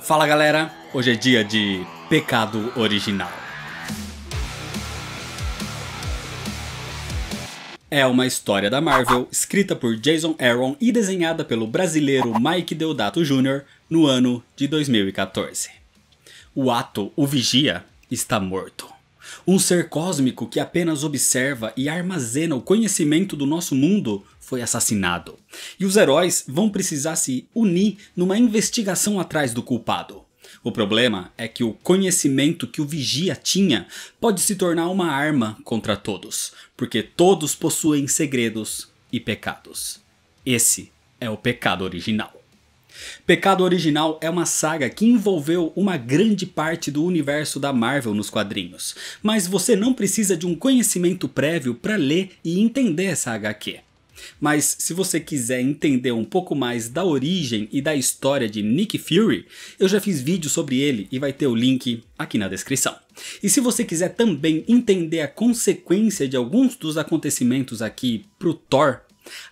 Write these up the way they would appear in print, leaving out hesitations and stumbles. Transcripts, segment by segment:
Fala galera, hoje é dia de Pecado Original. É uma história da Marvel, escrita por Jason Aaron e desenhada pelo brasileiro Mike Deodato Jr. no ano de 2014. O Ato, o Vigia, está morto. Um ser cósmico que apenas observa e armazena o conhecimento do nosso mundo foi assassinado. E os heróis vão precisar se unir numa investigação atrás do culpado. O problema é que o conhecimento que o Vigia tinha pode se tornar uma arma contra todos, porque todos possuem segredos e pecados. Esse é o Pecado Original. Pecado Original é uma saga que envolveu uma grande parte do universo da Marvel nos quadrinhos, mas você não precisa de um conhecimento prévio para ler e entender essa HQ. Mas se você quiser entender um pouco mais da origem e da história de Nick Fury, eu já fiz vídeo sobre ele e vai ter o link aqui na descrição. E se você quiser também entender a consequência de alguns dos acontecimentos aqui pro Thor,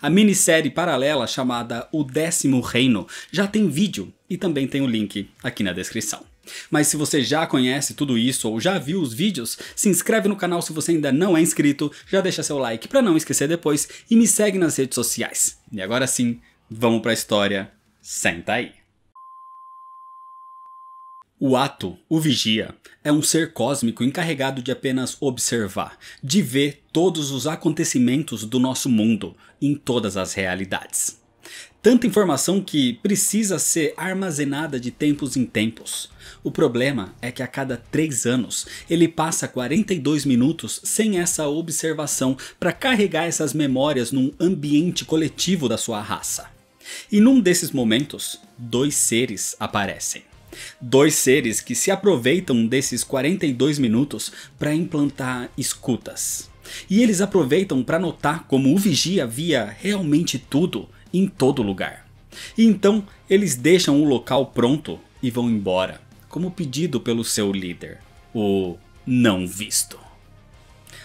a minissérie paralela chamada O 10º Reino já tem vídeo e também tem o link aqui na descrição. Mas se você já conhece tudo isso ou já viu os vídeos, se inscreve no canal se você ainda não é inscrito, já deixa seu like para não esquecer depois e me segue nas redes sociais. E agora sim, vamos para a história, senta aí. O Ato, o Vigia, é um ser cósmico encarregado de apenas observar, de ver todos os acontecimentos do nosso mundo em todas as realidades. Tanta informação que precisa ser armazenada de tempos em tempos. O problema é que a cada 3 anos ele passa 42 minutos sem essa observação para carregar essas memórias num ambiente coletivo da sua raça. E num desses momentos, 2 seres aparecem. 2 seres que se aproveitam desses 42 minutos para implantar escutas. E eles aproveitam para notar como o Vigia via realmente tudo em todo lugar. E então eles deixam o local pronto e vão embora, como pedido pelo seu líder, o Não Visto.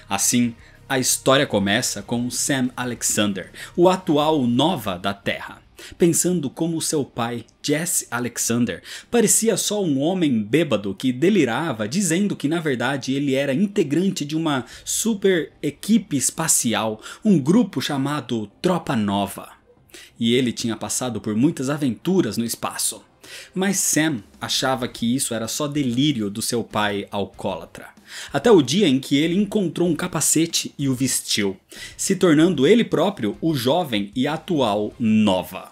Assim, a história começa com Sam Alexander, o atual Nova da Terra, pensando como seu pai, Jesse Alexander, parecia só um homem bêbado que delirava dizendo que na verdade ele era integrante de uma super equipe espacial, um grupo chamado Tropa Nova. E ele tinha passado por muitas aventuras no espaço. Mas Sam achava que isso era só delírio do seu pai alcoólatra. Até o dia em que ele encontrou um capacete e o vestiu, se tornando ele próprio o jovem e atual Nova.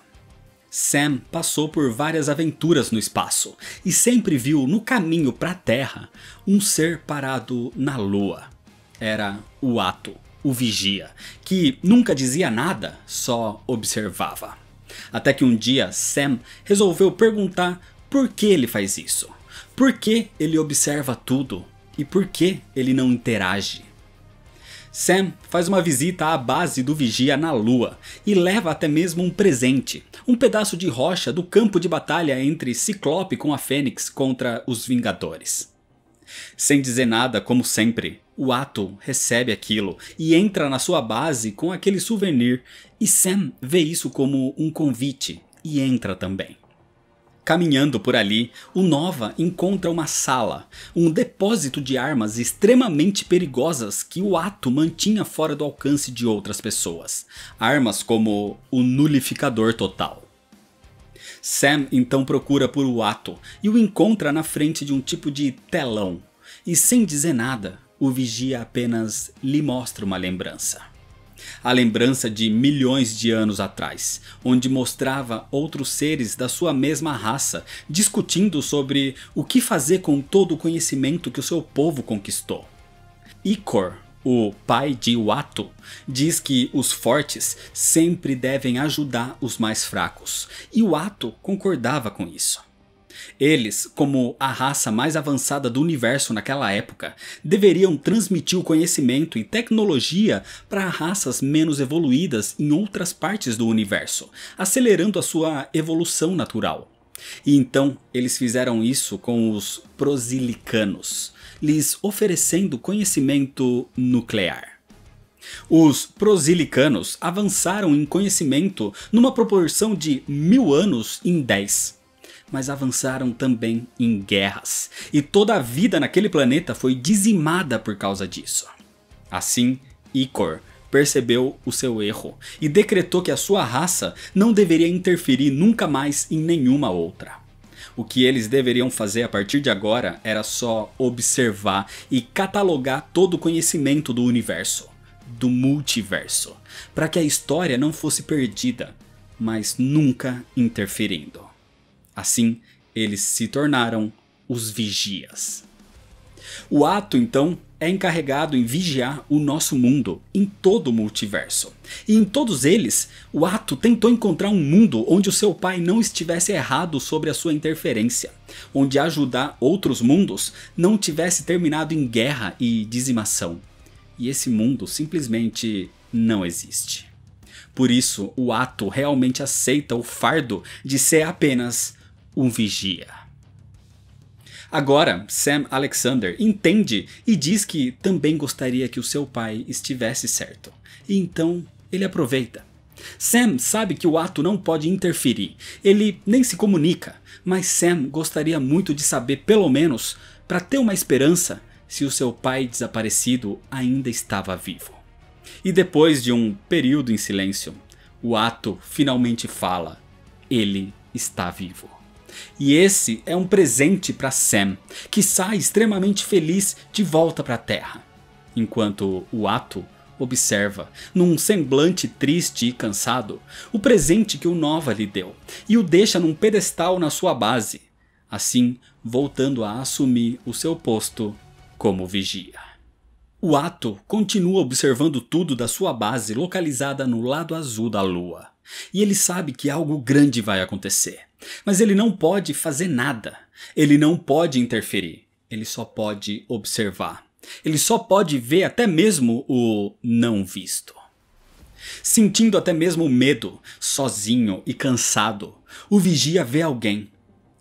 Sam passou por várias aventuras no espaço e sempre viu no caminho para a Terra um ser parado na Lua. Era o Ato, o Vigia, que nunca dizia nada, só observava. Até que um dia Sam resolveu perguntar por que ele faz isso. Por que ele observa tudo e por que ele não interage. Sam faz uma visita à base do Vigia na Lua e leva até mesmo um presente, um pedaço de rocha do campo de batalha entre Ciclope com a Fênix contra os Vingadores. Sem dizer nada, como sempre, o Ato recebe aquilo e entra na sua base com aquele souvenir, e Sam vê isso como um convite e entra também. Caminhando por ali, o Nova encontra uma sala, um depósito de armas extremamente perigosas que o Ato mantinha fora do alcance de outras pessoas. Armas como o Nulificador Total. Sam então procura por o Ato e o encontra na frente de um tipo de telão. E sem dizer nada, o Vigia apenas lhe mostra uma lembrança. A lembrança de milhões de anos atrás, onde mostrava outros seres da sua mesma raça discutindo sobre o que fazer com todo o conhecimento que o seu povo conquistou. Icor, o pai de Uatu, diz que os fortes sempre devem ajudar os mais fracos, e Uatu concordava com isso. Eles, como a raça mais avançada do universo naquela época, deveriam transmitir o conhecimento e tecnologia para raças menos evoluídas em outras partes do universo, acelerando a sua evolução natural. E então eles fizeram isso com os Prosilicanos, lhes oferecendo conhecimento nuclear. Os Prosilicanos avançaram em conhecimento numa proporção de 1000 anos em 10. mas avançaram também em guerras, e toda a vida naquele planeta foi dizimada por causa disso. Assim, Icor percebeu o seu erro e decretou que a sua raça não deveria interferir nunca mais em nenhuma outra. O que eles deveriam fazer a partir de agora era só observar e catalogar todo o conhecimento do universo, do multiverso, para que a história não fosse perdida, mas nunca interferindo. Assim, eles se tornaram os Vigias. O Ato, então, é encarregado em vigiar o nosso mundo em todo o multiverso. E em todos eles, o Ato tentou encontrar um mundo onde o seu pai não estivesse errado sobre a sua interferência, onde ajudar outros mundos não tivesse terminado em guerra e dizimação. E esse mundo simplesmente não existe. Por isso, o Ato realmente aceita o fardo de ser apenas um vigia. Agora, Sam Alexander entende e diz que também gostaria que o seu pai estivesse certo. E então, ele aproveita. Sam sabe que o Ato não pode interferir, ele nem se comunica, mas Sam gostaria muito de saber, pelo menos, para ter uma esperança, se o seu pai desaparecido ainda estava vivo. E depois de um período em silêncio, o Ato finalmente fala: ele está vivo. E esse é um presente para Sam, que sai extremamente feliz de volta para a Terra. Enquanto o Ato observa, num semblante triste e cansado, o presente que o Nova lhe deu, e o deixa num pedestal na sua base, assim voltando a assumir o seu posto como vigia. O Ato continua observando tudo da sua base localizada no lado azul da Lua, e ele sabe que algo grande vai acontecer. Mas ele não pode fazer nada, ele não pode interferir, ele só pode observar. Ele só pode ver até mesmo o não visto. Sentindo até mesmo medo, sozinho e cansado, o vigia vê alguém.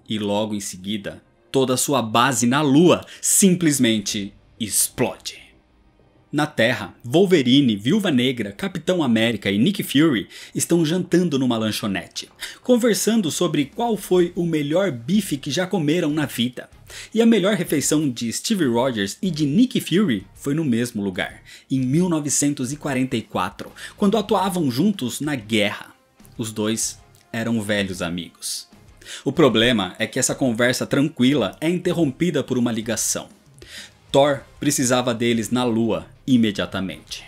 E logo em seguida, toda a sua base na Lua simplesmente explode. Na Terra, Wolverine, Viúva Negra, Capitão América e Nick Fury estão jantando numa lanchonete, conversando sobre qual foi o melhor bife que já comeram na vida. E a melhor refeição de Steve Rogers e de Nick Fury foi no mesmo lugar, em 1944, quando atuavam juntos na guerra. Os dois eram velhos amigos. O problema é que essa conversa tranquila é interrompida por uma ligação. Thor precisava deles na Lua imediatamente.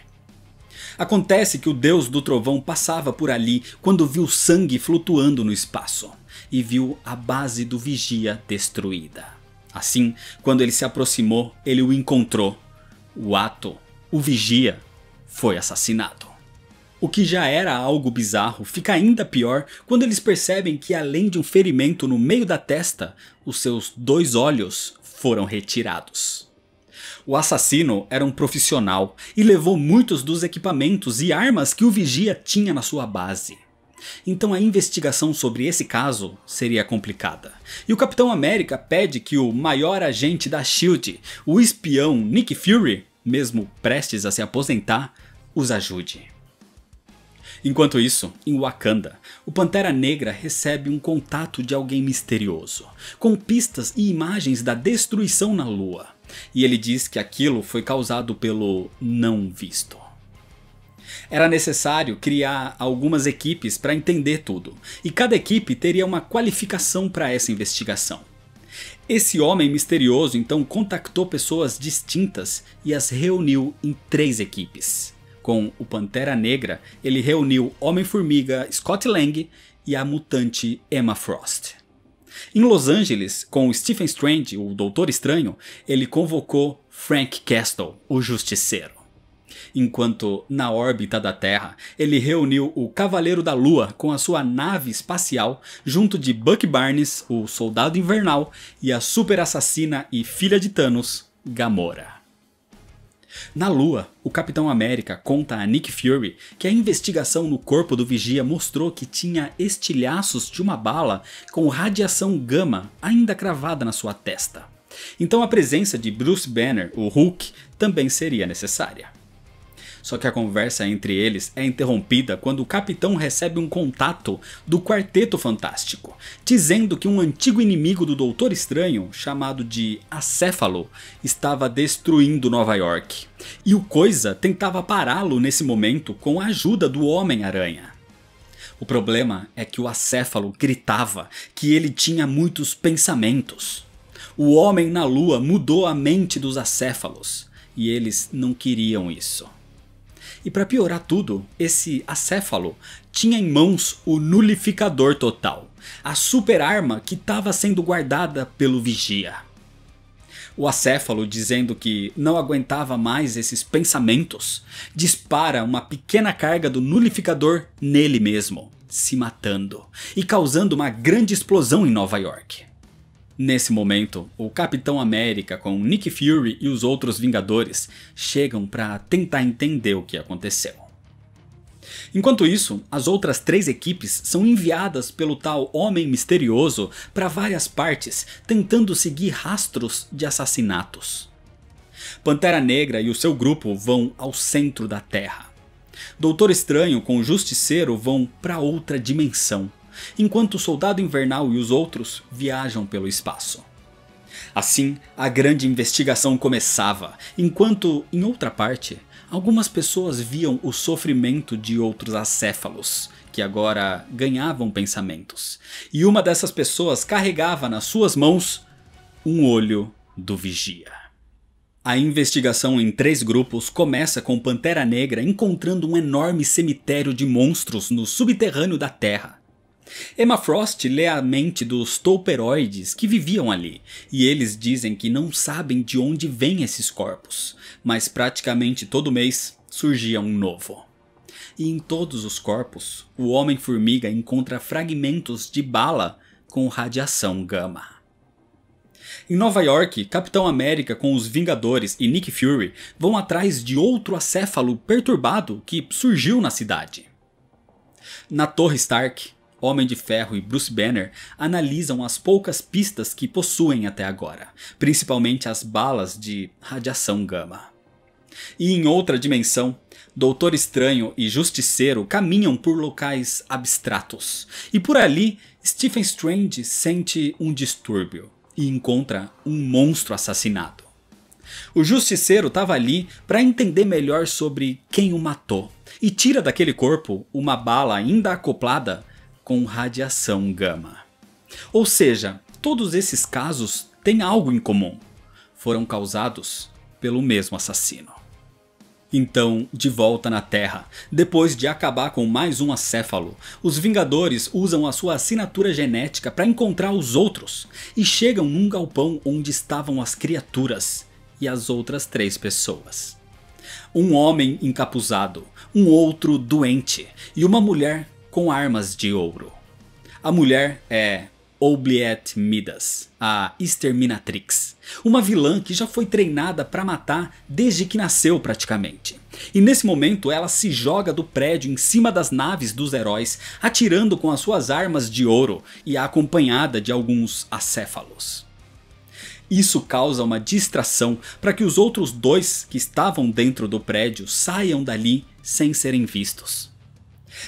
Acontece que o deus do trovão passava por ali quando viu sangue flutuando no espaço e viu a base do vigia destruída. Assim, quando ele se aproximou, ele o encontrou. O Ato, o vigia, foi assassinado. O que já era algo bizarro fica ainda pior quando eles percebem que, além de um ferimento no meio da testa, os seus 2 olhos foram retirados. O assassino era um profissional e levou muitos dos equipamentos e armas que o vigia tinha na sua base. Então a investigação sobre esse caso seria complicada. E o Capitão América pede que o maior agente da SHIELD, o espião Nick Fury, mesmo prestes a se aposentar, os ajude. Enquanto isso, em Wakanda, o Pantera Negra recebe um contato de alguém misterioso, com pistas e imagens da destruição na Lua. E ele diz que aquilo foi causado pelo não visto. Era necessário criar algumas equipes para entender tudo, e cada equipe teria uma qualificação para essa investigação. Esse homem misterioso então contactou pessoas distintas e as reuniu em 3 equipes. Com o Pantera Negra, ele reuniu Homem-Formiga Scott Lang e a mutante Emma Frost. Em Los Angeles, com Stephen Strange, o Doutor Estranho, ele convocou Frank Castle, o Justiceiro. Enquanto na órbita da Terra, ele reuniu o Cavaleiro da Lua com a sua nave espacial junto de Bucky Barnes, o Soldado Invernal, e a super assassina e filha de Thanos, Gamora. Na Lua, o Capitão América conta a Nick Fury que a investigação no corpo do vigia mostrou que tinha estilhaços de uma bala com radiação gama ainda cravada na sua testa. Então a presença de Bruce Banner, o Hulk, também seria necessária. Só que a conversa entre eles é interrompida quando o capitão recebe um contato do Quarteto Fantástico, dizendo que um antigo inimigo do Doutor Estranho, chamado de Acéfalo, estava destruindo Nova York. E o Coisa tentava pará-lo nesse momento com a ajuda do Homem-Aranha. O problema é que o Acéfalo gritava que ele tinha muitos pensamentos. O Homem na Lua mudou a mente dos acéfalos, e eles não queriam isso. E para piorar tudo, esse acéfalo tinha em mãos o Nulificador Total, a super arma que estava sendo guardada pelo Vigia. O acéfalo, dizendo que não aguentava mais esses pensamentos, dispara uma pequena carga do Nulificador nele mesmo, se matando e causando uma grande explosão em Nova York. Nesse momento, o Capitão América com Nick Fury e os outros Vingadores chegam para tentar entender o que aconteceu. Enquanto isso, as outras 3 equipes são enviadas pelo tal Homem Misterioso para várias partes, tentando seguir rastros de assassinatos. Pantera Negra e o seu grupo vão ao centro da Terra. Doutor Estranho com o Justiceiro vão para outra dimensão, enquanto o Soldado Invernal e os outros viajam pelo espaço. Assim, a grande investigação começava, enquanto, em outra parte, algumas pessoas viam o sofrimento de outros acéfalos, que agora ganhavam pensamentos, e uma dessas pessoas carregava nas suas mãos um olho do Vigia. A investigação em 3 grupos começa com Pantera Negra encontrando um enorme cemitério de monstros no subterrâneo da Terra. Emma Frost lê a mente dos tolperoides que viviam ali, e eles dizem que não sabem de onde vêm esses corpos, mas praticamente todo mês surgia um novo. E em todos os corpos, o Homem-Formiga encontra fragmentos de bala com radiação gama. Em Nova York, Capitão América com os Vingadores e Nick Fury vão atrás de outro acéfalo perturbado que surgiu na cidade. Na Torre Stark, Homem de Ferro e Bruce Banner analisam as poucas pistas que possuem até agora, principalmente as balas de radiação gama. E em outra dimensão, Doutor Estranho e Justiceiro caminham por locais abstratos, e por ali Stephen Strange sente um distúrbio e encontra um monstro assassinado. O Justiceiro estava ali para entender melhor sobre quem o matou, e tira daquele corpo uma bala ainda acoplada com radiação gama. Ou seja, todos esses casos têm algo em comum. Foram causados pelo mesmo assassino. Então, de volta na Terra, depois de acabar com mais um acéfalo, os Vingadores usam a sua assinatura genética para encontrar os outros e chegam num galpão onde estavam as criaturas e as outras 3 pessoas. Um homem encapuzado, um outro doente e uma mulher com armas de ouro. A mulher é Oubliette Midas, a Exterminatrix, uma vilã que já foi treinada para matar desde que nasceu praticamente. E nesse momento ela se joga do prédio em cima das naves dos heróis, atirando com as suas armas de ouro e acompanhada de alguns acéfalos. Isso causa uma distração para que os outros 2 que estavam dentro do prédio saiam dali sem serem vistos.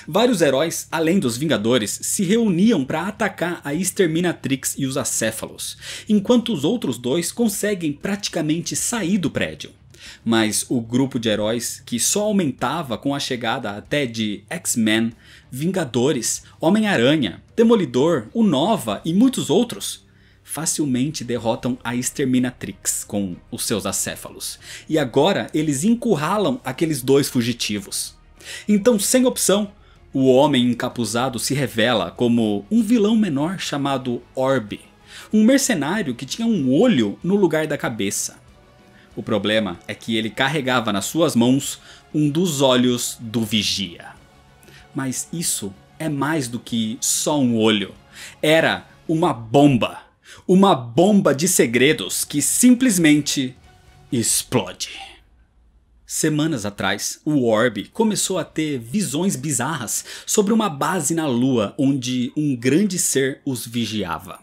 Vários heróis, além dos Vingadores, se reuniam para atacar a Exterminatrix e os acéfalos, enquanto os outros 2 conseguem praticamente sair do prédio. Mas o grupo de heróis, que só aumentava com a chegada até de X-Men, Vingadores, Homem-Aranha, Demolidor, o Nova e muitos outros, facilmente derrotam a Exterminatrix com os seus acéfalos. E agora eles encurralam aqueles 2 fugitivos. Então, sem opção, o homem encapuzado se revela como um vilão menor chamado Orb, um mercenário que tinha um olho no lugar da cabeça. O problema é que ele carregava nas suas mãos um dos olhos do Vigia. Mas isso é mais do que só um olho. Era uma bomba. Uma bomba de segredos que simplesmente explode. Semanas atrás, o Orb começou a ter visões bizarras sobre uma base na Lua onde um grande ser os vigiava.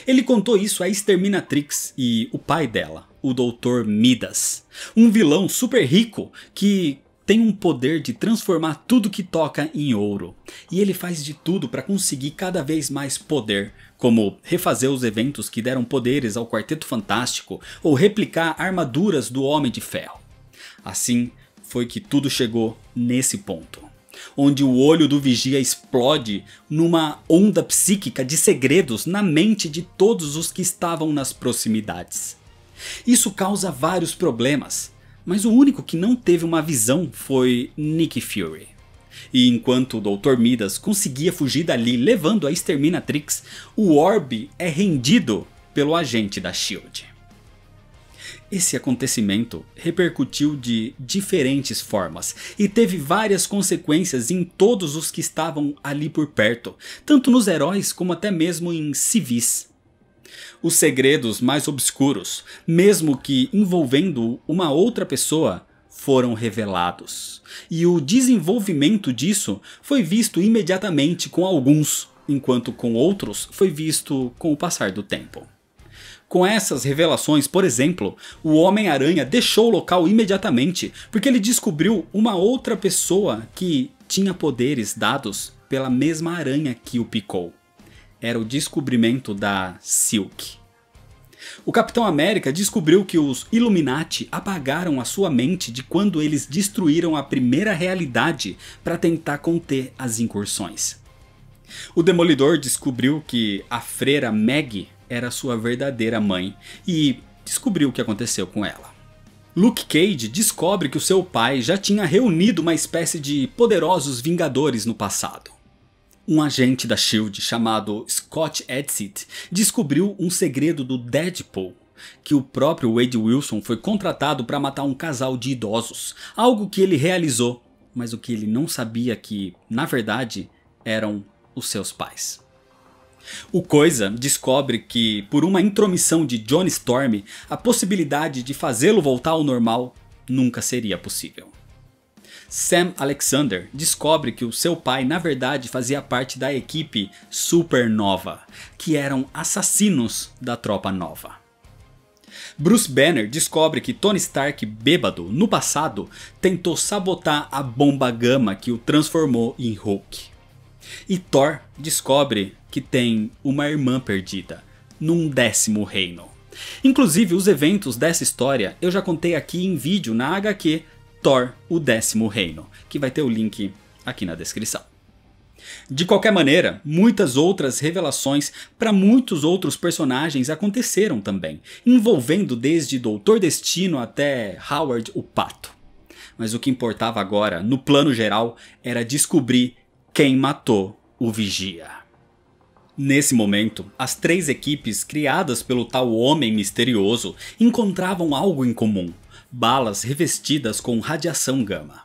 Ele contou isso à Exterminatrix e o pai dela, o Dr. Midas, um vilão super rico que tem um poder de transformar tudo que toca em ouro, e ele faz de tudo para conseguir cada vez mais poder, como refazer os eventos que deram poderes ao Quarteto Fantástico ou replicar armaduras do Homem de Ferro. Assim foi que tudo chegou nesse ponto, onde o olho do Vigia explode numa onda psíquica de segredos na mente de todos os que estavam nas proximidades. Isso causa vários problemas, mas o único que não teve uma visão foi Nick Fury. E enquanto o Dr. Midas conseguia fugir dali levando a Exterminatrix, o Orb é rendido pelo agente da SHIELD. Esse acontecimento repercutiu de diferentes formas e teve várias consequências em todos os que estavam ali por perto, tanto nos heróis como até mesmo em civis. Os segredos mais obscuros, mesmo que envolvendo uma outra pessoa, foram revelados. E o desenvolvimento disso foi visto imediatamente com alguns, enquanto com outros foi visto com o passar do tempo. Com essas revelações, por exemplo, o Homem-Aranha deixou o local imediatamente porque ele descobriu uma outra pessoa que tinha poderes dados pela mesma aranha que o picou. Era o descobrimento da Silk. O Capitão América descobriu que os Illuminati apagaram a sua mente de quando eles destruíram a primeira realidade para tentar conter as incursões. O Demolidor descobriu que a freira Maggie era sua verdadeira mãe e descobriu o que aconteceu com ela. Luke Cage descobre que o seu pai já tinha reunido uma espécie de poderosos Vingadores no passado. Um agente da SHIELD chamado Scott Adsit descobriu um segredo do Deadpool, que o próprio Wade Wilson foi contratado para matar um casal de idosos, algo que ele realizou, mas o que ele não sabia que, na verdade, eram os seus pais. O Coisa descobre que, por uma intromissão de Johnny Storm, a possibilidade de fazê-lo voltar ao normal nunca seria possível. Sam Alexander descobre que o seu pai na verdade fazia parte da equipe Supernova, que eram assassinos da Tropa Nova. Bruce Banner descobre que Tony Stark, bêbado, no passado, tentou sabotar a bomba gama que o transformou em Hulk. E Thor descobre que tem uma irmã perdida, num 10º reino. Inclusive os eventos dessa história eu já contei aqui em vídeo na HQ Thor, o 10º Reino, que vai ter o link aqui na descrição. De qualquer maneira, muitas outras revelações para muitos outros personagens aconteceram também, envolvendo desde Doutor Destino até Howard o Pato. Mas o que importava agora, no plano geral, era descobrir quem matou o Vigia. Nesse momento, as 3 equipes criadas pelo tal Homem Misterioso encontravam algo em comum: balas revestidas com radiação gama.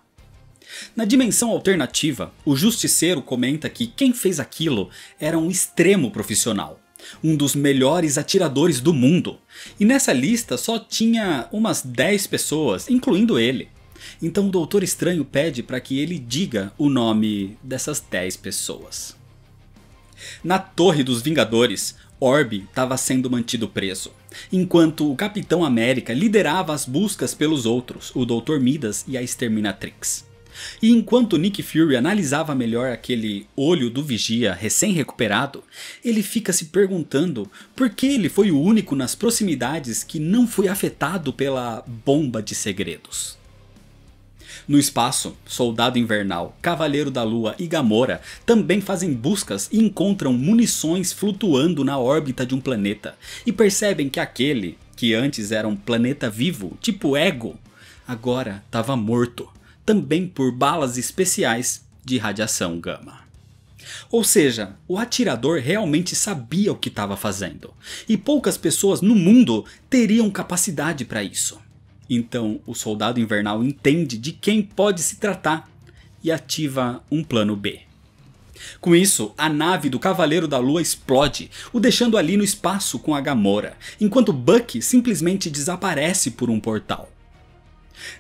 Na dimensão alternativa, o Justiceiro comenta que quem fez aquilo era um extremo profissional, um dos melhores atiradores do mundo, e nessa lista só tinha umas 10 pessoas, incluindo ele. Então o Doutor Estranho pede para que ele diga o nome dessas 10 pessoas. Na Torre dos Vingadores, Orb estava sendo mantido preso, enquanto o Capitão América liderava as buscas pelos outros, o Dr. Midas e a Exterminatrix. E enquanto Nick Fury analisava melhor aquele olho do Vigia recém-recuperado, ele fica se perguntando por que ele foi o único nas proximidades que não foi afetado pela bomba de segredos. No espaço, Soldado Invernal, Cavaleiro da Lua e Gamora também fazem buscas e encontram munições flutuando na órbita de um planeta, e percebem que aquele, que antes era um planeta vivo, tipo Ego, agora estava morto, também por balas especiais de radiação gama. Ou seja, o atirador realmente sabia o que estava fazendo, e poucas pessoas no mundo teriam capacidade para isso. Então o Soldado Invernal entende de quem pode se tratar e ativa um plano B. Com isso, a nave do Cavaleiro da Lua explode, o deixando ali no espaço com a Gamora, enquanto Bucky simplesmente desaparece por um portal.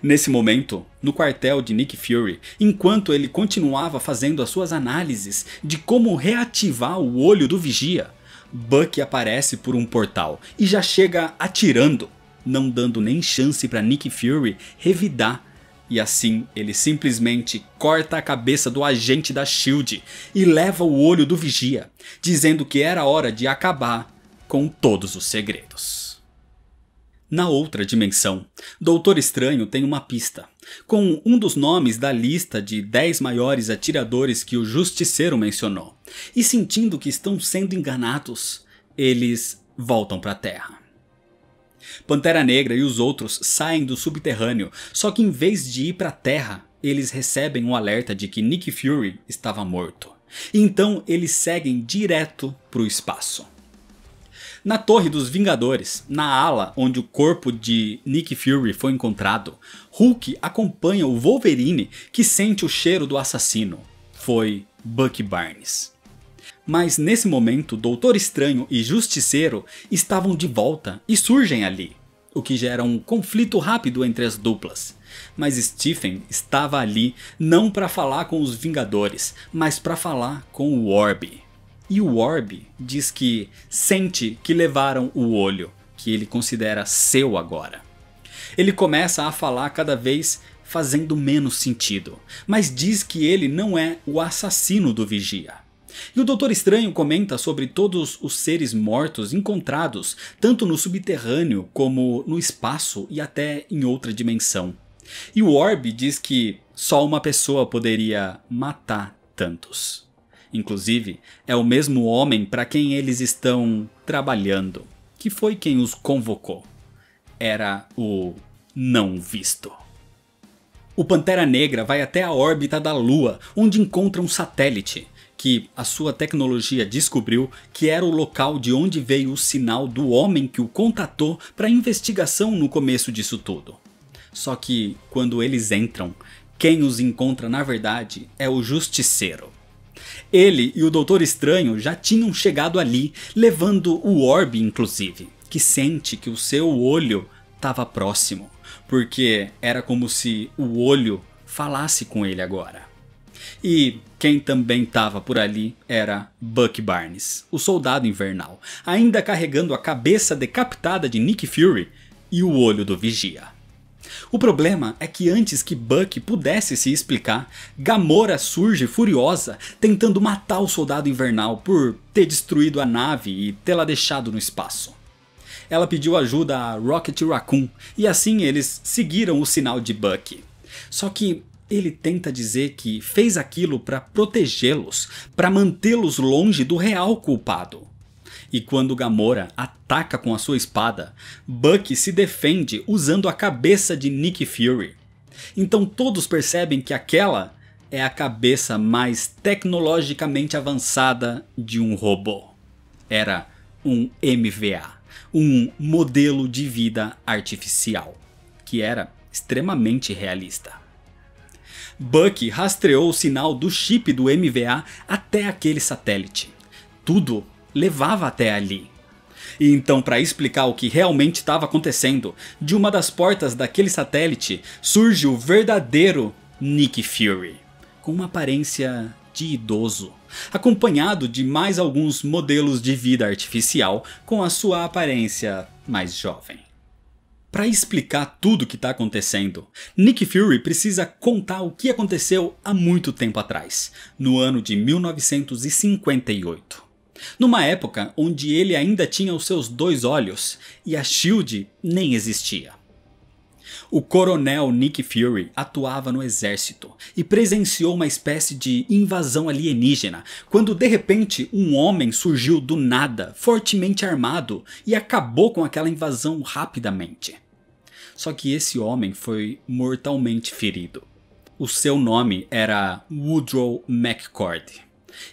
Nesse momento, no quartel de Nick Fury, enquanto ele continuava fazendo as suas análises de como reativar o olho do Vigia, Bucky aparece por um portal e já chega atirando, não dando nem chance para Nick Fury revidar E assim ele simplesmente corta a cabeça do agente da SHIELD e leva o olho do Vigia, dizendo que era hora de acabar com todos os segredos. Na outra dimensão, Doutor Estranho tem uma pista, com um dos nomes da lista de 10 maiores atiradores que o Justiceiro mencionou, e sentindo que estão sendo enganados, eles voltam para a Terra. Pantera Negra e os outros saem do subterrâneo, só que em vez de ir para a Terra, eles recebem um alerta de que Nick Fury estava morto. Então eles seguem direto para o espaço. Na Torre dos Vingadores, na ala onde o corpo de Nick Fury foi encontrado, Hulk acompanha o Wolverine, que sente o cheiro do assassino. Foi Bucky Barnes. Mas nesse momento, Doutor Estranho e Justiceiro estavam de volta e surgem ali, o que gera um conflito rápido entre as duplas. Mas Stephen estava ali não para falar com os Vingadores, mas para falar com o Orb. E o Orb diz que sente que levaram o olho, que ele considera seu agora. Ele começa a falar cada vez fazendo menos sentido, mas diz que ele não é o assassino do Vigia. E o Doutor Estranho comenta sobre todos os seres mortos encontrados, tanto no subterrâneo como no espaço e até em outra dimensão. E o Orb diz que só uma pessoa poderia matar tantos. Inclusive, é o mesmo homem para quem eles estão trabalhando, que foi quem os convocou. Era o Não Visto. O Pantera Negra vai até a órbita da Lua, onde encontra um satélite, que a sua tecnologia descobriu que era o local de onde veio o sinal do homem que o contatou para investigação no começo disso tudo. Só que quando eles entram, quem os encontra na verdade é o Justiceiro. Ele e o Doutor Estranho já tinham chegado ali, levando o Orb inclusive, que sente que o seu olho estava próximo, porque era como se o olho falasse com ele agora. E quem também estava por ali era Bucky Barnes, o Soldado Invernal, ainda carregando a cabeça decapitada de Nick Fury e o olho do Vigia. O problema é que antes que Bucky pudesse se explicar, Gamora surge furiosa, tentando matar o Soldado Invernal por ter destruído a nave e tê-la deixado no espaço. Ela pediu ajuda a Rocket Raccoon e assim eles seguiram o sinal de Bucky. Só que ele tenta dizer que fez aquilo para protegê-los, para mantê-los longe do real culpado. E quando Gamora ataca com a sua espada, Bucky se defende usando a cabeça de Nick Fury. Então todos percebem que aquela é a cabeça mais tecnologicamente avançada de um robô. Era um MVA, um modelo de vida artificial, que era extremamente realista. Bucky rastreou o sinal do chip do MVA até aquele satélite. Tudo levava até ali. E então, para explicar o que realmente estava acontecendo, de uma das portas daquele satélite surge o verdadeiro Nick Fury, com uma aparência de idoso, acompanhado de mais alguns modelos de vida artificial com a sua aparência mais jovem. Para explicar tudo o que está acontecendo, Nick Fury precisa contar o que aconteceu há muito tempo atrás, no ano de 1958. Numa época onde ele ainda tinha os seus 2 olhos e a SHIELD nem existia. O coronel Nick Fury atuava no exército e presenciou uma espécie de invasão alienígena, quando de repente um homem surgiu do nada, fortemente armado, e acabou com aquela invasão rapidamente. Só que esse homem foi mortalmente ferido. O seu nome era Woodrow McCord.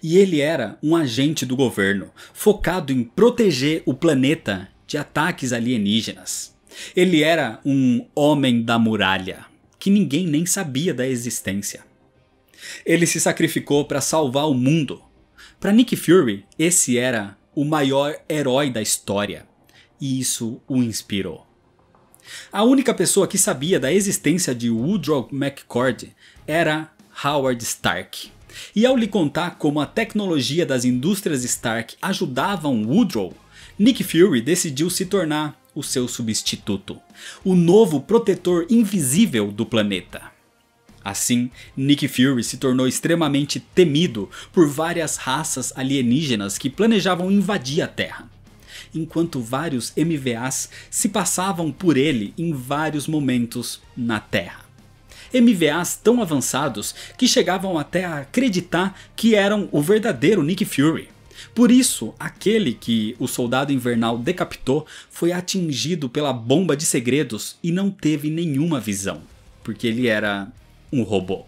E ele era um agente do governo, focado em proteger o planeta de ataques alienígenas. Ele era um homem da muralha, que ninguém nem sabia da existência. Ele se sacrificou para salvar o mundo. Para Nick Fury, esse era o maior herói da história, e isso o inspirou. A única pessoa que sabia da existência de Woodrow McCord era Howard Stark. E ao lhe contar como a tecnologia das indústrias Stark ajudavam Woodrow, Nick Fury decidiu se tornar o seu substituto, o novo protetor invisível do planeta. Assim, Nick Fury se tornou extremamente temido por várias raças alienígenas que planejavam invadir a Terra, enquanto vários MVAs se passavam por ele em vários momentos na Terra. MVAs tão avançados que chegavam até a acreditar que eram o verdadeiro Nick Fury. Por isso, aquele que o Soldado Invernal decapitou foi atingido pela bomba de segredos e não teve nenhuma visão, porque ele era um robô.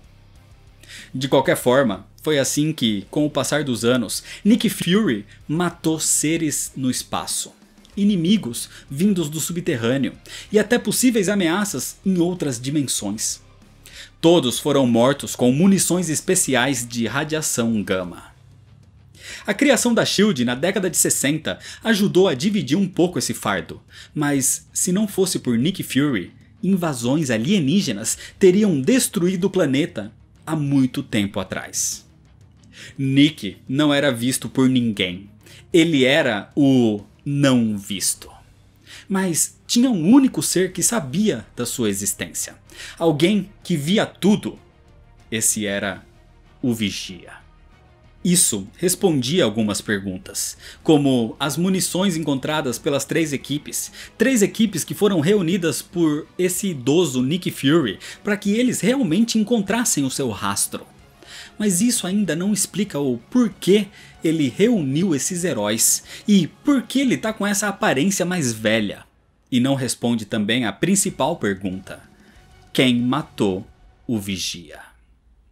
De qualquer forma, foi assim que, com o passar dos anos, Nick Fury matou seres no espaço, inimigos vindos do subterrâneo e até possíveis ameaças em outras dimensões. Todos foram mortos com munições especiais de radiação gama. A criação da SHIELD na década de 60 ajudou a dividir um pouco esse fardo, mas se não fosse por Nick Fury, invasões alienígenas teriam destruído o planeta há muito tempo atrás. Nick não era visto por ninguém, ele era o não visto. Mas tinha um único ser que sabia da sua existência, alguém que via tudo. Esse era o Vigia. Isso respondia algumas perguntas, como as munições encontradas pelas três equipes que foram reunidas por esse idoso Nick Fury para que eles realmente encontrassem o seu rastro. Mas isso ainda não explica o porquê ele reuniu esses heróis e por que ele tá com essa aparência mais velha. E não responde também a principal pergunta: quem matou o Vigia?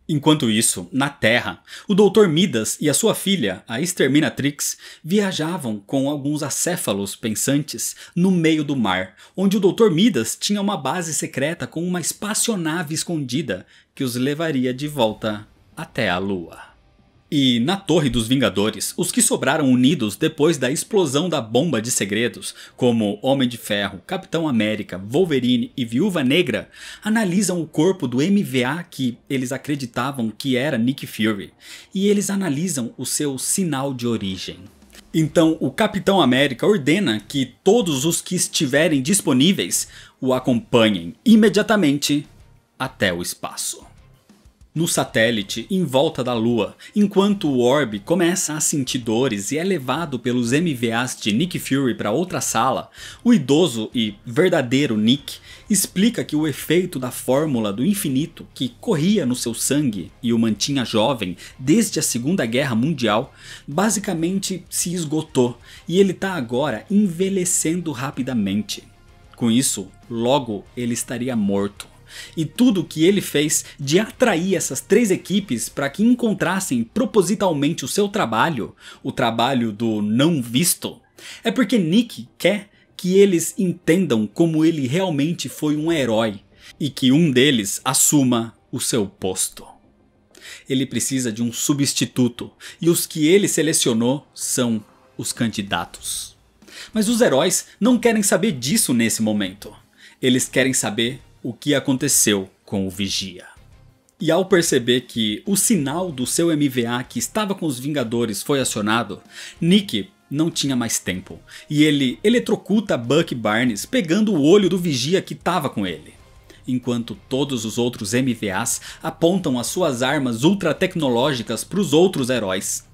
Enquanto isso, na Terra, o Dr. Midas e a sua filha, a Exterminatrix, viajavam com alguns acéfalos pensantes no meio do mar, onde o Dr. Midas tinha uma base secreta com uma espaçonave escondida que os levaria de volta até a Lua. E na Torre dos Vingadores, os que sobraram unidos depois da explosão da bomba de segredos, como Homem de Ferro, Capitão América, Wolverine e Viúva Negra, analisam o corpo do MVA que eles acreditavam que era Nick Fury, e eles analisam o seu sinal de origem. Então o Capitão América ordena que todos os que estiverem disponíveis o acompanhem imediatamente até o espaço. No satélite em volta da Lua, enquanto o Orb começa a sentir dores e é levado pelos MVAs de Nick Fury para outra sala, o idoso e verdadeiro Nick explica que o efeito da fórmula do infinito que corria no seu sangue e o mantinha jovem desde a Segunda Guerra Mundial basicamente se esgotou e ele está agora envelhecendo rapidamente. Com isso, logo ele estaria morto. E tudo o que ele fez de atrair essas três equipes para que encontrassem propositalmente o seu trabalho, o trabalho do não visto, é porque Nick quer que eles entendam como ele realmente foi um herói e que um deles assuma o seu posto. Ele precisa de um substituto e os que ele selecionou são os candidatos. Mas os heróis não querem saber disso nesse momento. Eles querem saber o que aconteceu com o Vigia. E ao perceber que o sinal do seu MVA que estava com os Vingadores foi acionado, Nick não tinha mais tempo e ele eletrocuta Bucky Barnes pegando o olho do Vigia que estava com ele. Enquanto todos os outros MVAs apontam as suas armas ultra tecnológicas para os outros heróis.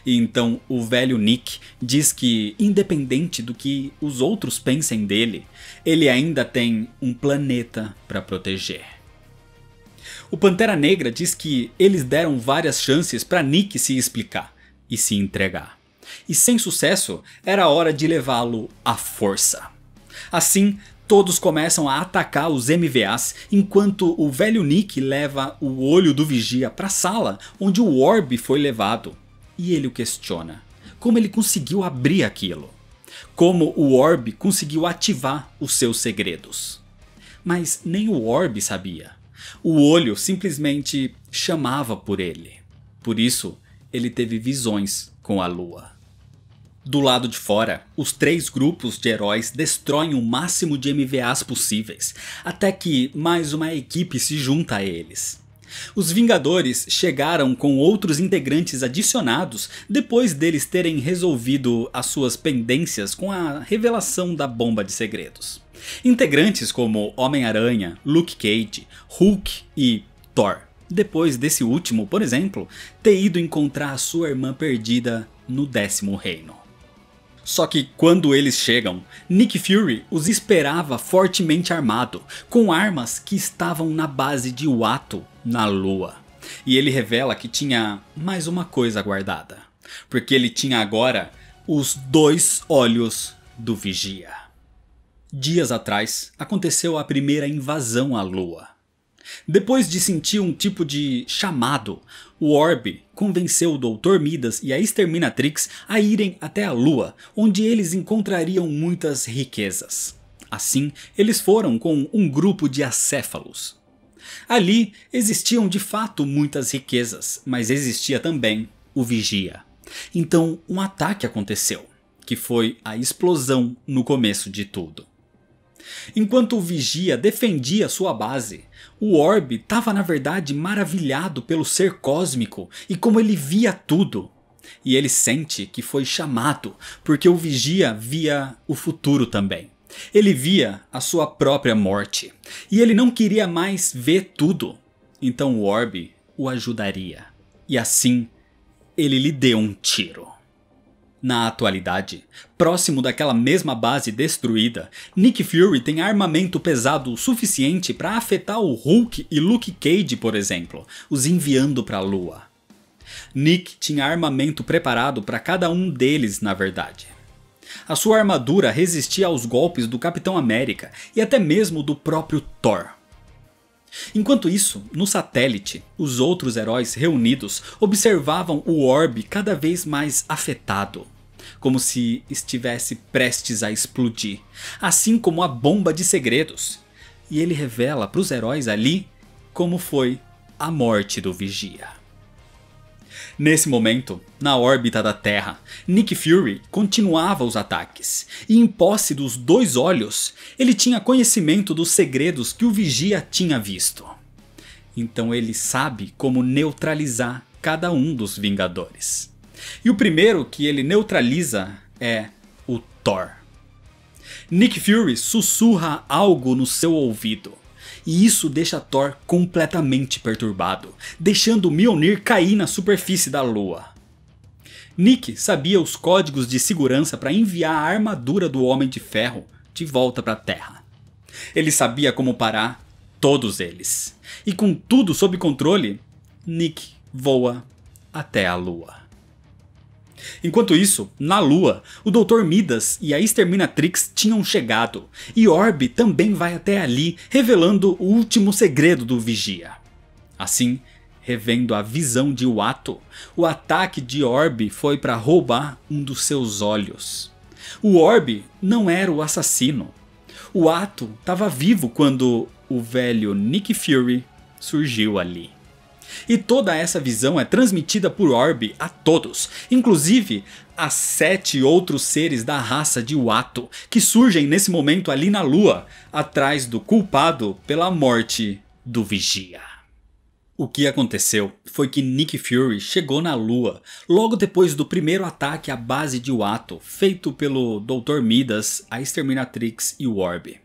E então o velho Nick diz que, independente do que os outros pensem dele, ele ainda tem um planeta para proteger. O Pantera Negra diz que eles deram várias chances para Nick se explicar e se entregar. E sem sucesso, era hora de levá-lo à força. Assim, todos começam a atacar os MVAs, enquanto o velho Nick leva o olho do Vigia para a sala onde o Orb foi levado. E ele o questiona, como ele conseguiu abrir aquilo, como o Orb conseguiu ativar os seus segredos. Mas nem o Orb sabia, o olho simplesmente chamava por ele, por isso ele teve visões com a Lua. Do lado de fora, os três grupos de heróis destroem o máximo de MVAs possíveis, até que mais uma equipe se junta a eles. Os Vingadores chegaram com outros integrantes adicionados depois deles terem resolvido as suas pendências com a revelação da bomba de segredos. Integrantes como Homem-Aranha, Luke Cage, Hulk e Thor, depois desse último, por exemplo, ter ido encontrar a sua irmã perdida no 10º Reino. Só que quando eles chegam, Nick Fury os esperava fortemente armado, com armas que estavam na base de Uatu, na Lua. E ele revela que tinha mais uma coisa guardada, porque ele tinha agora os 2 olhos do Vigia. Dias atrás, aconteceu a primeira invasão à Lua. Depois de sentir um tipo de chamado, o Orb convenceu o Dr. Midas e a Exterminatrix a irem até a Lua, onde eles encontrariam muitas riquezas. Assim, eles foram com um grupo de acéfalos. Ali existiam de fato muitas riquezas, mas existia também o Vigia. Então um ataque aconteceu, que foi a explosão no começo de tudo. Enquanto o Vigia defendia sua base, o Orb estava na verdade maravilhado pelo ser cósmico e como ele via tudo. E ele sente que foi chamado, porque o Vigia via o futuro também. Ele via a sua própria morte, e ele não queria mais ver tudo. Então o Orb o ajudaria, e assim ele lhe deu um tiro. Na atualidade, próximo daquela mesma base destruída, Nick Fury tem armamento pesado o suficiente para afetar o Hulk e Luke Cage, por exemplo, os enviando para a Lua. Nick tinha armamento preparado para cada um deles, na verdade. A sua armadura resistia aos golpes do Capitão América e até mesmo do próprio Thor. Enquanto isso, no satélite, os outros heróis reunidos observavam o Orb cada vez mais afetado, como se estivesse prestes a explodir, assim como a bomba de segredos. E ele revela para os heróis ali como foi a morte do Vigia. Nesse momento, na órbita da Terra, Nick Fury continuava os ataques, e em posse dos 2 olhos, ele tinha conhecimento dos segredos que o Vigia tinha visto. Então ele sabe como neutralizar cada um dos Vingadores. E o primeiro que ele neutraliza é o Thor. Nick Fury sussurra algo no seu ouvido. E isso deixa Thor completamente perturbado, deixando Mjolnir cair na superfície da Lua. Nick sabia os códigos de segurança para enviar a armadura do Homem de Ferro de volta para a Terra. Ele sabia como parar todos eles. E com tudo sob controle, Nick voa até a Lua. Enquanto isso, na Lua, o Dr. Midas e a Exterminatrix tinham chegado, e Orb também vai até ali, revelando o último segredo do Vigia. Assim, revendo a visão de Uatu, o ataque de Orb foi para roubar um dos seus olhos. O Orb não era o assassino. O Uatu estava vivo quando o velho Nick Fury surgiu ali. E toda essa visão é transmitida por Orb a todos, inclusive a 7 outros seres da raça de Uatu, que surgem nesse momento ali na Lua, atrás do culpado pela morte do Vigia. O que aconteceu foi que Nick Fury chegou na Lua logo depois do primeiro ataque à base de Uatu, feito pelo Dr. Midas, a Exterminatrix e o Orb.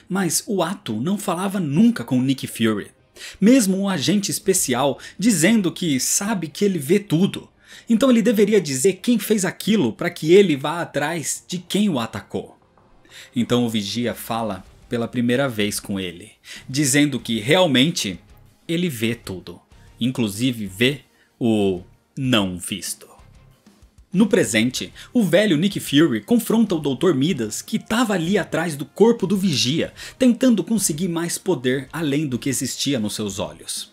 Mas o Uatu não falava nunca com Nick Fury. Mesmo um agente especial dizendo que sabe que ele vê tudo. Então ele deveria dizer quem fez aquilo para que ele vá atrás de quem o atacou. Então o Vigia fala pela primeira vez com ele, dizendo que realmente ele vê tudo. Inclusive vê o não visto. No presente, o velho Nick Fury confronta o Dr. Midas, que estava ali atrás do corpo do Vigia, tentando conseguir mais poder além do que existia nos seus olhos.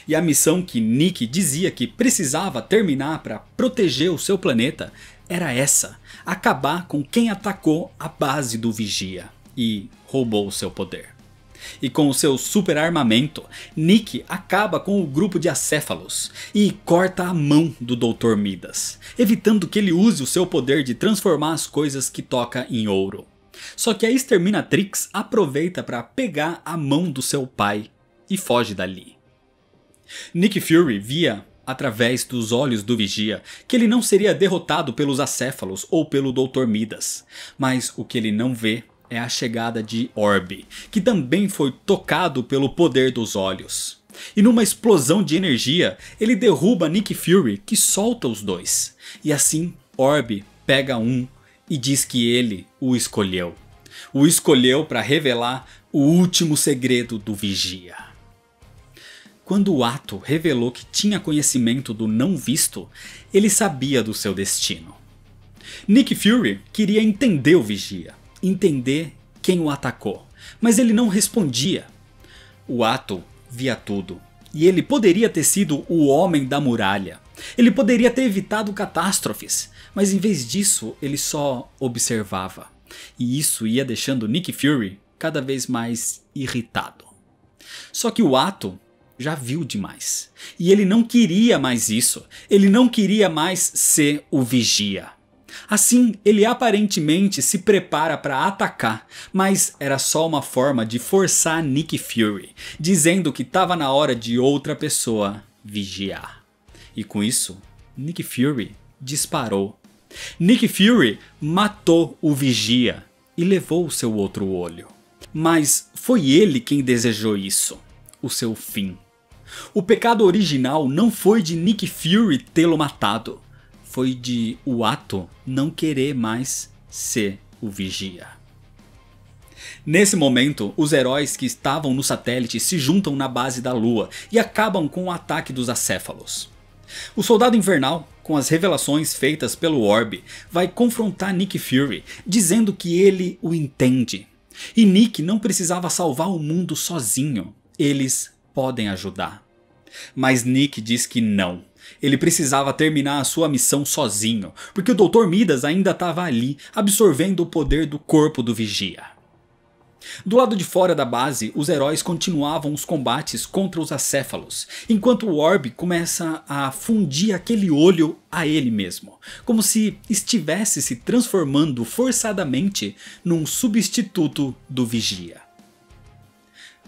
E a missão que Nick dizia que precisava terminar para proteger o seu planeta era essa: acabar com quem atacou a base do Vigia e roubou o seu poder. E com o seu super armamento, Nick acaba com o grupo de acéfalos e corta a mão do Dr. Midas, evitando que ele use o seu poder de transformar as coisas que toca em ouro. Só que a Exterminatrix aproveita para pegar a mão do seu pai e foge dali. Nick Fury via, através dos olhos do Vigia, que ele não seria derrotado pelos acéfalos ou pelo Dr. Midas, mas o que ele não vê é a chegada de Orb, que também foi tocado pelo poder dos olhos. E numa explosão de energia, ele derruba Nick Fury, que solta os dois. E assim, Orb pega um e diz que ele o escolheu. O escolheu para revelar o último segredo do Vigia. Quando o Ato revelou que tinha conhecimento do não visto, ele sabia do seu destino. Nick Fury queria entender o Vigia, entender quem o atacou, mas ele não respondia. O Ato via tudo, e ele poderia ter sido o homem da muralha. Ele poderia ter evitado catástrofes, mas em vez disso ele só observava. E isso ia deixando Nick Fury cada vez mais irritado. Só que o Ato já viu demais. E ele não queria mais isso. Ele não queria mais ser o Vigia. Assim, ele aparentemente se prepara para atacar, mas era só uma forma de forçar Nick Fury, dizendo que estava na hora de outra pessoa vigiar. E com isso, Nick Fury disparou. Nick Fury matou o Vigia e levou o seu outro olho. Mas foi ele quem desejou isso, o seu fim. O pecado original não foi de Nick Fury tê-lo matado, foi de o Ato não querer mais ser o Vigia. Nesse momento, os heróis que estavam no satélite se juntam na base da Lua e acabam com o ataque dos acéfalos. O Soldado Invernal, com as revelações feitas pelo Orb, vai confrontar Nick Fury, dizendo que ele o entende. E Nick não precisava salvar o mundo sozinho, eles podem ajudar. Mas Nick diz que não. Ele precisava terminar a sua missão sozinho, porque o Dr. Midas ainda estava ali, absorvendo o poder do corpo do Vigia. Do lado de fora da base, os heróis continuavam os combates contra os acéfalos, enquanto o Orb começa a fundir aquele olho a ele mesmo, como se estivesse se transformando forçadamente num substituto do Vigia.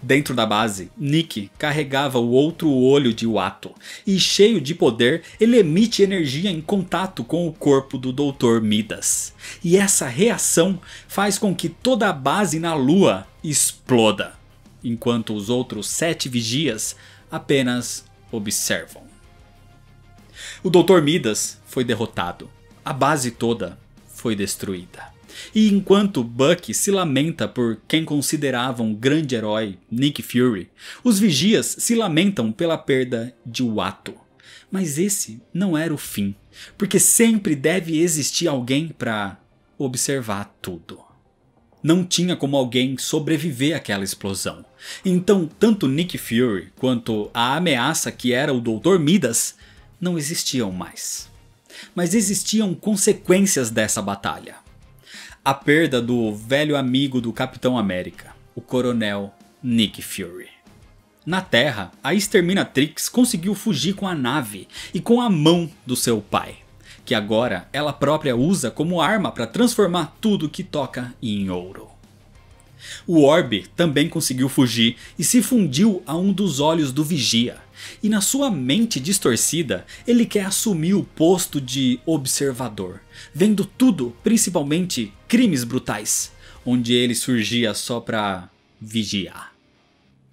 Dentro da base, Nick carregava o outro olho de Uatu, e cheio de poder, ele emite energia em contato com o corpo do Dr. Midas. E essa reação faz com que toda a base na Lua exploda, enquanto os outros 7 vigias apenas observam. O Dr. Midas foi derrotado, a base toda foi destruída. E enquanto Bucky se lamenta por quem considerava um grande herói, Nick Fury, os vigias se lamentam pela perda de Uatu. Mas esse não era o fim, porque sempre deve existir alguém para observar tudo. Não tinha como alguém sobreviver àquela explosão. Então tanto Nick Fury quanto a ameaça que era o Dr. Midas não existiam mais. Mas existiam consequências dessa batalha. A perda do velho amigo do Capitão América, o Coronel Nick Fury. Na Terra, a Exterminatrix conseguiu fugir com a nave e com a mão do seu pai, que agora ela própria usa como arma para transformar tudo que toca em ouro. O Orb também conseguiu fugir e se fundiu a um dos olhos do Vigia. E na sua mente distorcida, ele quer assumir o posto de observador, vendo tudo, principalmente crimes brutais, onde ele surgia só para vigiar.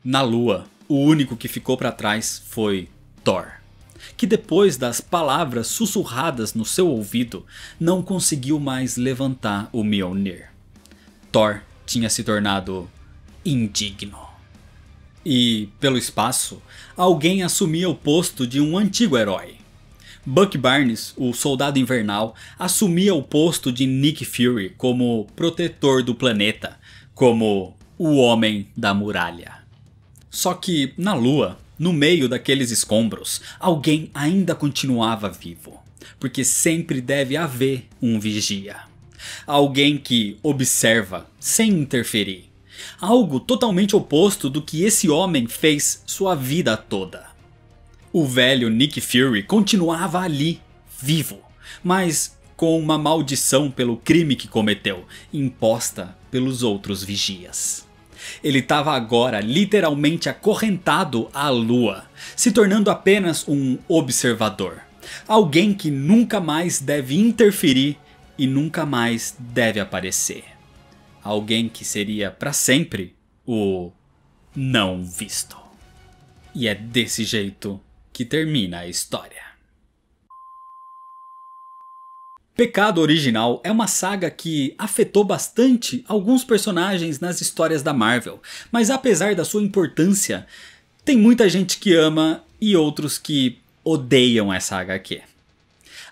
Na Lua, o único que ficou para trás foi Thor, que depois das palavras sussurradas no seu ouvido, não conseguiu mais levantar o Mjolnir. Thor tinha se tornado indigno. E, pelo espaço, alguém assumia o posto de um antigo herói. Bucky Barnes, o Soldado Invernal, assumia o posto de Nick Fury como protetor do planeta, como o Homem da Muralha. Só que, na Lua, no meio daqueles escombros, alguém ainda continuava vivo, porque sempre deve haver um vigia. Alguém que observa, sem interferir. Algo totalmente oposto do que esse homem fez sua vida toda. O velho Nick Fury continuava ali, vivo, mas com uma maldição pelo crime que cometeu, imposta pelos outros vigias. Ele estava agora literalmente acorrentado à Lua, se tornando apenas um observador. Alguém que nunca mais deve interferir e nunca mais deve aparecer. Alguém que seria para sempre o não visto. E é desse jeito que termina a história. Pecado Original é uma saga que afetou bastante alguns personagens nas histórias da Marvel, mas apesar da sua importância, tem muita gente que ama e outros que odeiam essa HQ.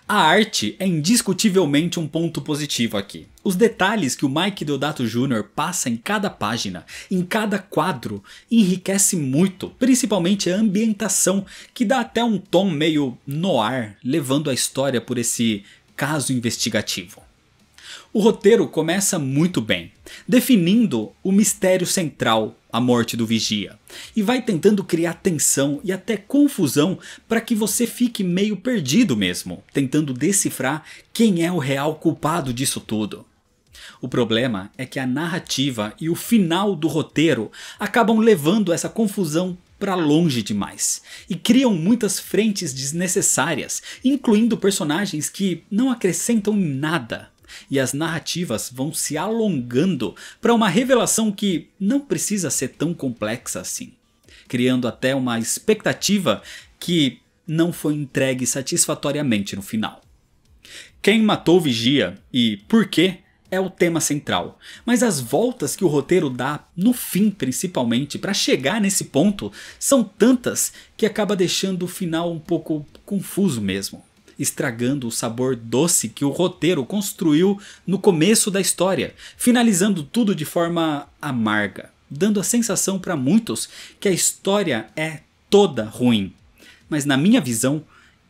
A arte é indiscutivelmente um ponto positivo aqui. Os detalhes que o Mike Deodato Jr. passa em cada página, em cada quadro, enriquece muito, principalmente a ambientação, que dá até um tom meio noir, levando a história por esse caso investigativo. O roteiro começa muito bem, definindo o mistério central, a morte do Vigia, e vai tentando criar tensão e até confusão para que você fique meio perdido mesmo, tentando decifrar quem é o real culpado disso tudo. O problema é que a narrativa e o final do roteiro acabam levando essa confusão para longe demais e criam muitas frentes desnecessárias, incluindo personagens que não acrescentam em nada. E as narrativas vão se alongando para uma revelação que não precisa ser tão complexa assim, criando até uma expectativa que não foi entregue satisfatoriamente no final. Quem matou o Vigia e por quê é o tema central, mas as voltas que o roteiro dá, no fim principalmente, para chegar nesse ponto, são tantas que acaba deixando o final um pouco confuso mesmo, estragando o sabor doce que o roteiro construiu no começo da história, finalizando tudo de forma amarga, dando a sensação para muitos que a história é toda ruim. Mas na minha visão,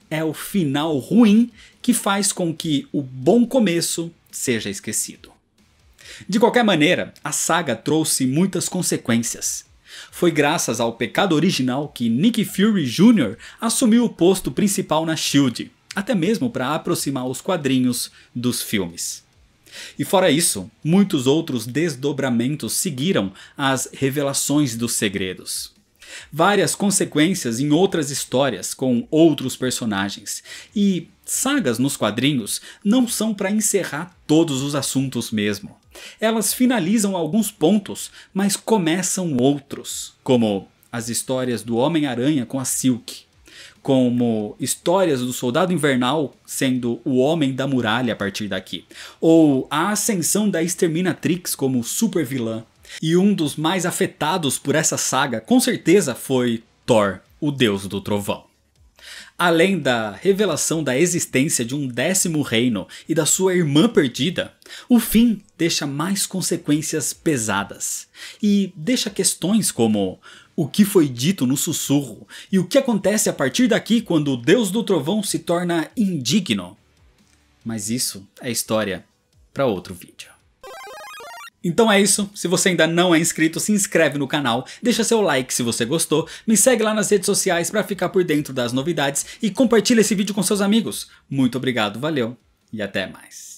é o final ruim que faz com que o bom começo seja esquecido. De qualquer maneira, a saga trouxe muitas consequências. Foi graças ao Pecado Original que Nick Fury Jr. assumiu o posto principal na SHIELD, até mesmo para aproximar os quadrinhos dos filmes. E fora isso, muitos outros desdobramentos seguiram as revelações dos segredos. Várias consequências em outras histórias com outros personagens. E sagas nos quadrinhos não são para encerrar todos os assuntos mesmo. Elas finalizam alguns pontos, mas começam outros, como as histórias do Homem-Aranha com a Silk, como histórias do Soldado Invernal sendo o Homem da Muralha a partir daqui, ou a ascensão da Exterminatrix como super vilã. E um dos mais afetados por essa saga com certeza foi Thor, o Deus do Trovão. Além da revelação da existência de um 10º reino e da sua irmã perdida, o fim deixa mais consequências pesadas e deixa questões como o que foi dito no sussurro e o que acontece a partir daqui quando o Deus do Trovão se torna indigno. Mas isso é história para outro vídeo. Então é isso, se você ainda não é inscrito, se inscreve no canal, deixa seu like se você gostou, me segue lá nas redes sociais para ficar por dentro das novidades e compartilha esse vídeo com seus amigos. Muito obrigado, valeu e até mais.